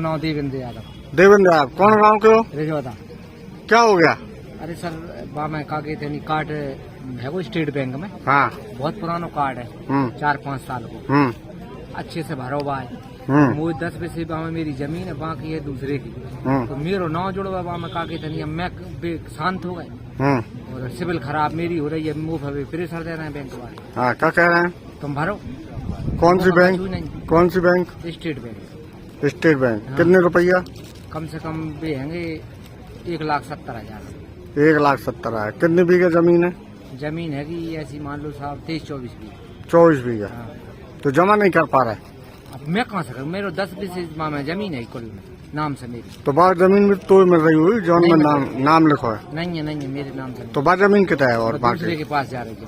नाम देवेंद्र यादव। देवेंद्र यादव, कौन गांव के हो? रिजवादा। क्या हो गया? अरे सर मैं कागे थे कार्ड है वो स्टेट बैंक में। हाँ। बहुत पुराना कार्ड है, 4-5 साल को। अच्छे से भरो बा है। वो 10 पैसे में मेरी जमीन है, बाकी है दूसरे की। तो मेरा नाम जुड़ो बा मैं कागे थे, मैं शांत हो गए और सिविल खराब मेरी हो रही है। मुँह प्रेशर दे रहे हैं बैंक वाले। हाँ, क्या कह रहे हैं? तुम भरो। कौन सी बैंक? कौन सी bank? State bank. State bank. हाँ। कितने रुपया? कम से कम भी हैंगे 1,70,000। 1,70,000। कितने बीघे जमीन है? जमीन है कि ऐसी मान लो साहब 23-24 बीघा। 24 बीघा। हाँ। तो जमा नहीं कर पा रहे? अब मैं कहाँ से करूँ, मेरे 10 बीघे में जमीन है कुल नाम से मेरी। तो बाहर जमीन में तो मिल रही हुई जो में नाम लिखो है? नहीं है मेरे नाम से। तो बाहर जमीन कितना है? और दूसरे के पास जा रही है।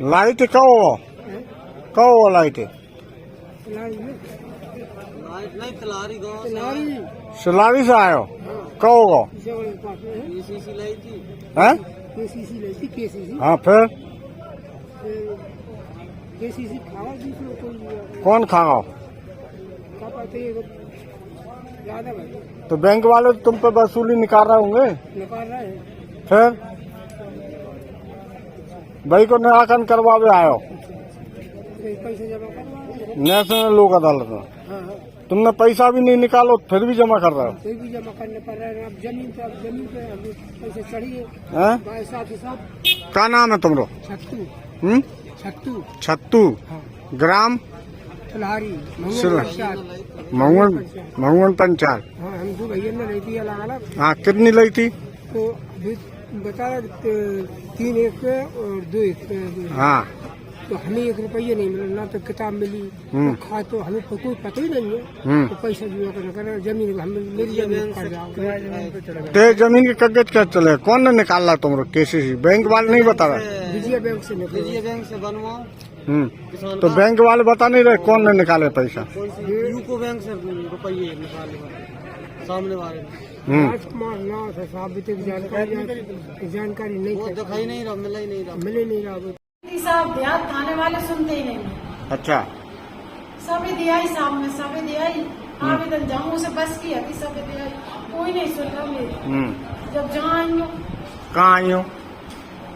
लाइट कहो लाइट सिलारी से आयो? कहो है? हाँ, फिर कौन खाओ? तो बैंक वाले तुम पे वसूली निकाल रहे होंगे? फिर भाई को निराकरण करवावे आयो नेशनल लोक अदालत में। तुमने पैसा भी नहीं निकालो फिर भी जमा कर रहे हो? फिर भी जमा करने पड़ रहा है। अब जमीन पे पैसे चढ़िए। क्या नाम है तुमरो? छत्तू। छत्तू। हाँ। ग्राम तलहारी महुवन पंचायत। हाँ, हम 2 भैया ने ली थी अलग अलग। हाँ, कितनी ली थी? तो अभी बता रहे 3 एकड़ और 2 एकड़। हाँ, तो हमें 1 रुपया नहीं मिला, ना तो किताब मिली तो खा, तो हमें कोई पता ही नहीं है। तो पैसा जमा करना जमीन मेरी जमीन ते जमीन के कागज क्या चले? कौन ने निकाला तुम? केसीसी बैंक वाले नहीं बता रहे? विजय बैंक से बनवाओ। तो बैंक वाले बता नहीं रहे कौन ने निकाले पैसा? यूको बैंक से रुपये निकाले सामने वाले। राजकुमार नाथ है साहब, जानकारी नहीं, दिखाई नहीं रहा, मिले नहीं रहा साहब। देहात थाने वाले सुनते ही नहीं। अच्छा, सभी दिया ही साहब में, सभी दिया ही आवेदन जम्मू से बस की है, सभी दिया ही, कोई नहीं सुन रहा मेरी। जब जहाँ आई हूँ। कहाँ आई हूँ?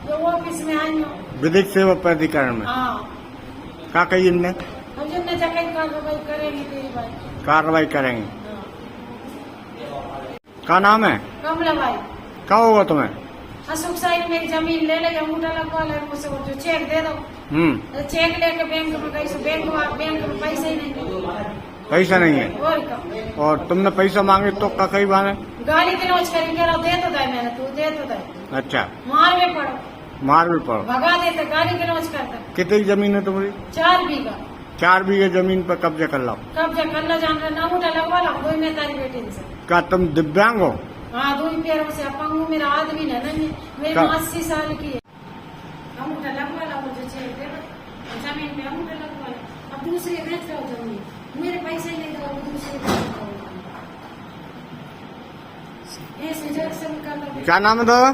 जो ऑफिस में आई हूँ, विधिक सेवा प्राधिकरण में। हाँ। क्या कही इनने? हम जिनने जगह कार्रवाई करेंगे तेरी भाई। कार्रवाई करेंगे। क्या नाम है? कमला भाई। क्या होगा तुम्हें? अशोक साइड में एक जमीन ले ले, अंगूठा लगवा ले, मुझसे जो चेक दे दो। चेक लेके बैंक में गई, बैंक में पैसे ही नहीं। पैसा नहीं है? और तुमने पैसा मांगे तो का कई बार? गाली के नोच कर दे तो दे, मैंने तू दे तो दे। अच्छा, मार भी पड़ो भगा देते, गाली के नोच करते। कितनी जमीन है तुम्हारी? 4 बीघा। 4 बीघे जमीन पर कब्जा कर लो। कब्जा कर लो, जान रहे, अंगूठा लगवा लो। कोई मैं तारी बेटी से। क्या तुम दिव्यांग हो? हाँ, 2 पैरों से अपंग हूँ, मेरा आदमी है नहीं, मेरी 80 साल की है। अंगूठा लगवा लो, मुझे चेक दे दो, जमीन पे अंगूठा लगवा लो। अब दूसरे बेच लो जमीन, मेरे पैसे नहीं दो, दूसरे बेच लो। क्या नाम है दादा?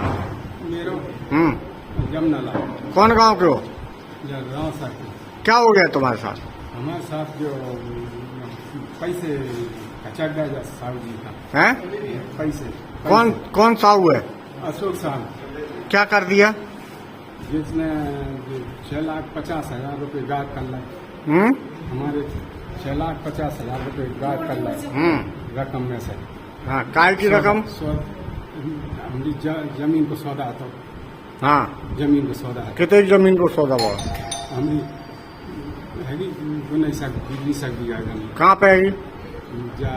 जमनाला। कौन गांव के हो? गाँव साथ। क्या हो गया तुम्हारे साथ? हमारे साथ जो पैसे चढ़ गया साहू जी का है? पैसे। कौन साहू है? अशोक साहब। क्या कर दिया? जिसने 6,50,000 रुपये गायब कर लाए हमारे 6,50,000 रुपये गायब कर लाए रकम में से। हाँ, काय की रकम? हमारी जमीन को सौदा तो हाँ, जमीन को सौदा है। कितने जमीन को सौदा हुआ? हमारी हैगी गुना बिजली सक दिया जमीन। कहाँ पे है? जा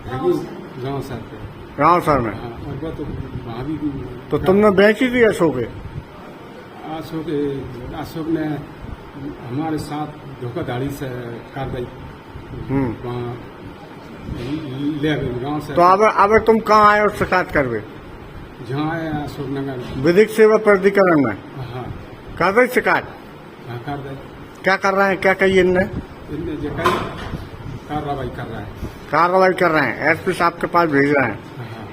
हैगी गाँव सर पे। गाँव सर में। हाँ, और वो तो वहाँ भी तो तुमने बेची थी अशोक? अशोक ने हमारे साथ धोखाधड़ी से कार्रवाई वहाँ ले गए गाँव से। तो अब तुम कहाँ आए और शिकायत करवे? जहाँ आए अशोक नगर विधिक सेवा प्राधिकरण में। हाँ कर रहे शिकायत? हाँ कर दे। क्या कर रहे हैं? क्या कहिए इनने? इनने जो कई कार्रवाई कर रहा है। कार्रवाई कर रहे हैं, एसपी साहब के पास भेज रहे हैं। हाँ।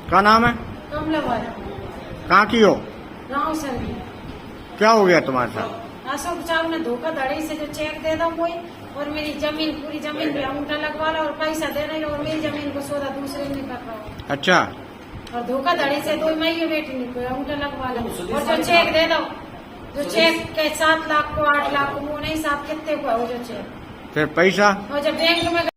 क्या नाम है? कहाँ की हो? गाँव सर में। क्या हो गया तुम्हारे साथ? अशोक साहब ने धोखाधड़ी से जो चेक दे दो कोई और मेरी जमीन पूरी जमीन पे अंगूठा लगवा रहा और पैसा दे रहे और मेरी जमीन को सौदा दूसरे ने कर रहा। अच्छा। और धोखाधड़ी से 2 महीने बेटी ने कोई अंगूठा लगवा लो और जो चेक दे दो, जो चेक के 7 लाख को 8 लाख को वो नहीं साहब कितने को हो जो चेक फिर पैसा? और जब बैंक में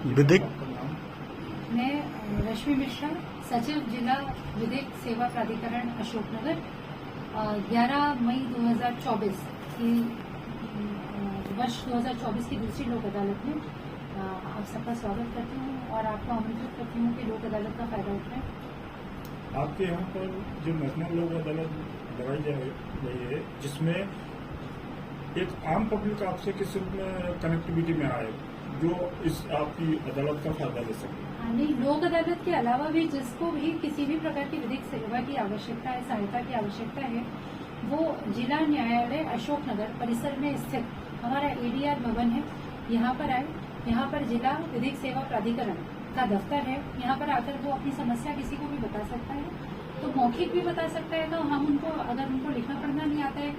विधिक? मैं रश्मि मिश्रा, सचिव जिला विधिक सेवा प्राधिकरण अशोकनगर। 11 मई 2024 की वर्ष 2024 की दूसरी लोक अदालत में आप सबका स्वागत करती हूँ और आपको आमंत्रित करती हूँ कि लोक अदालत का फायदा उठाएं। आपके यहाँ पर जो नेशनल लोक अदालत लगाई जा रही है, जिसमें एक आम पब्लिक आपसे किस में कनेक्टिविटी में आए जो इस आपकी अदालत का फायदा ले सके? नहीं, लोक अदालत के अलावा भी जिसको भी किसी भी प्रकार की विधिक सेवा की आवश्यकता है, सहायता की आवश्यकता है, वो जिला न्यायालय अशोकनगर परिसर में स्थित हमारा ADR भवन है, यहाँ पर आए। यहाँ पर जिला विधिक सेवा प्राधिकरण का दफ्तर है। यहाँ पर आकर वो अपनी समस्या किसी को भी बता सकता है, तो मौखिक भी बता सकता है। तो हम उनको, अगर उनको लिखना पढ़ना नहीं आता है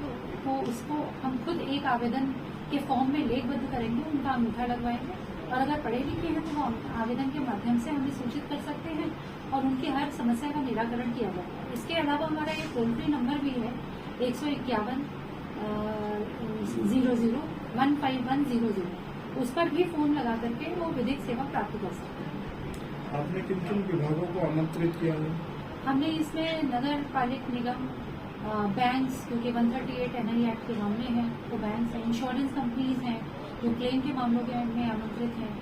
तो उसको हम खुद एक आवेदन के फॉर्म में लेखबद्ध करेंगे, उनका अंगूठा लगवाएंगे और अगर पढ़े लिखे हैं तो वो आवेदन के माध्यम से हमें सूचित कर सकते हैं और उनकी हर समस्या का निराकरण किया जाता है। इसके अलावा हमारा एक टोल फ्री नंबर भी है 151 00 15100, उस पर भी फोन लगा करके वो विधिक सेवा प्राप्त कर सकते हैं। आपने किन किन विभागों को आमंत्रित किया है? हमने इसमें नगर पालिक निगम, बैंक्स, क्योंकि 138 NI एक्ट के मामले हैं तो बैंक्स हैं, इंश्योरेंस कंपनीज हैं जो क्लेम के मामलों के में आमंत्रित हैं,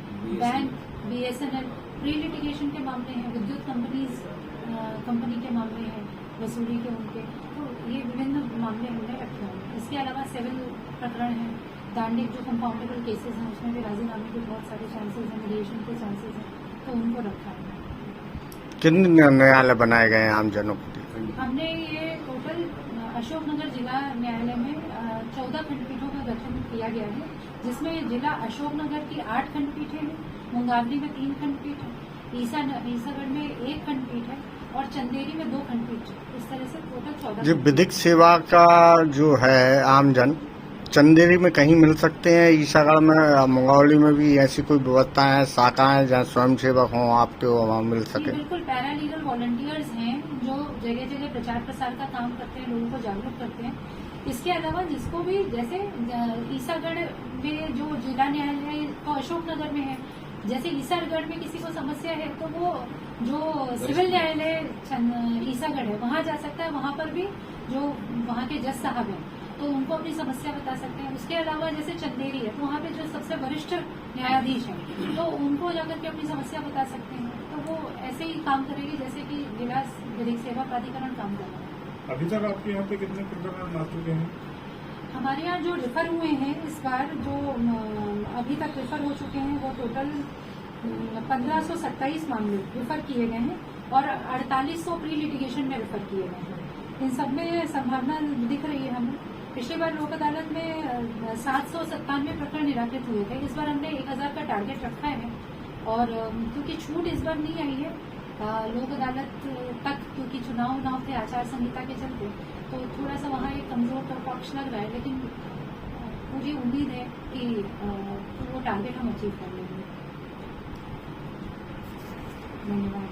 बैंक, BSNL, प्री लिटिगेशन के मामले हैं, विद्युत कंपनी के मामले हैं, वसूली के उनके, तो ये विभिन्न मामले हमने रखे हैं। इसके अलावा सिविल प्रकरण हैं, दांडिक जो कंपाउंडेबल केसेस हैं उसमें भी राजीनामे के बहुत सारे चांसेस हैं, मीडिएशन के चांसेस हैं, तो उनको रखा है। कितने न्यायालय बनाए गए हैं आमजनों के लिए? हमने ये टोटल अशोकनगर जिला न्यायालय में 14 खंडपीठों का गठन किया गया है, जिसमें जिला अशोकनगर की 8 खंडपीठें हैं, मुंगावली में 3 खंडपीठ है, ईसागढ़ में 1 खंडपीठ है और चंदेरी में 2 खंडपीठ है। इस तरह से टोटल 14। जो विधिक सेवा का जो है आमजन चंदेरी में कहीं मिल सकते हैं, ईसागढ़ में, मंगौली में भी ऐसी कोई व्यवस्था है, शाखाएं जहाँ स्वयंसेवक हों आपके वहाँ मिल जी, सके? बिल्कुल पैरालीगल वॉलंटियर्स हैं जो जगह जगह प्रचार प्रसार का काम करते हैं, लोगों को जागरूक करते हैं। इसके अलावा जिसको भी जैसे ईसागढ़ में जो जिला न्यायालय तो अशोकनगर में है, जैसे ईसागढ़ में किसी को समस्या है तो वो जो सिविल न्यायालय ईसागढ़ है वहाँ जा सकता है। वहाँ पर भी जो वहाँ के जज साहब हैं तो उनको अपनी समस्या बता सकते हैं। उसके अलावा जैसे चंदेरी है तो वहाँ पे जो सबसे वरिष्ठ न्यायाधीश हैं तो उनको जाकर के अपनी समस्या बता सकते हैं। तो वो ऐसे ही काम करेगी जैसे कि जिला विधिक सेवा प्राधिकरण काम कर रहा है। अभी तक आपके यहाँ पे कितने प्रकरण आ चुके हैं? हमारे यहाँ जो रेफर हुए हैं इस बार जो अभी तक रेफर हो चुके हैं वो टोटल 1527 मामले रेफर किए गए हैं और 4800 प्री लिटिगेशन में रेफर किए गए हैं। इन सब में संभावना दिख रही है हमें। पिछली बार लोक अदालत में 797 प्रकरण निराकृत हुए थे। इस बार हमने 1000 का टारगेट रखा है और क्योंकि छूट इस बार नहीं आई है लोक अदालत तक, क्योंकि चुनाव थे आचार संहिता के चलते, तो थोड़ा सा वहाँ एक कमजोर पक्ष लग रहा है, लेकिन मुझे उम्मीद है कि वो टारगेट हम अचीव कर लेंगे। धन्यवाद।